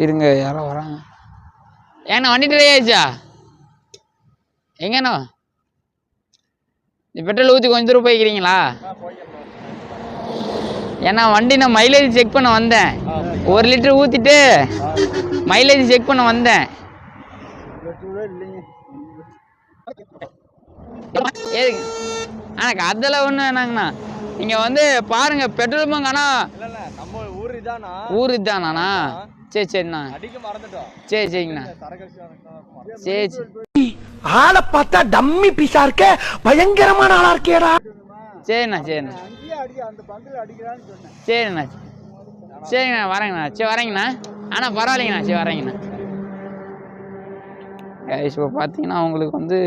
இருங்க யாரோ வராங்க. ஏண்ணா வண்டி ட்ரை ஆயிடுச்சா? எங்கண்ணா பெட்ரோல் ஊற்றி கொஞ்சம் தூரம் போய்க்கிறீங்களா? ஏன்னா வண்டி நான் மைலேஜ் செக் பண்ண வந்தேன். 1 லிட்டர் ஊற்றிட்டு மைலேஜ் செக் பண்ண வந்தேன். ஏதுங்க எனக்கு அதெல்லாம் ஒன்றும் வேணாங்கண்ணா. நீங்கள் வந்து பாருங்க பெட்ரோல் பங்க். ஆனால் ஊர் இதானா? சரி சரிண்ணா. சரி சரிங்கண்ணா. சரி சரி. ஆளை பார்த்தா டம்மி பீஸா இருக்க, பயங்கரமான ஆளா இருக்கேடா. சரிண்ணா சரிண்ணா சரிண்ணா சரிங்கண்ணா வரேங்கண்ணா. சரி வரேங்கண்ணா. ஆனால் பரவாயில்லைங்கண்ணா. சரி வரேங்கண்ணா. இப்போ பார்த்தீங்கன்னா உங்களுக்கு வந்து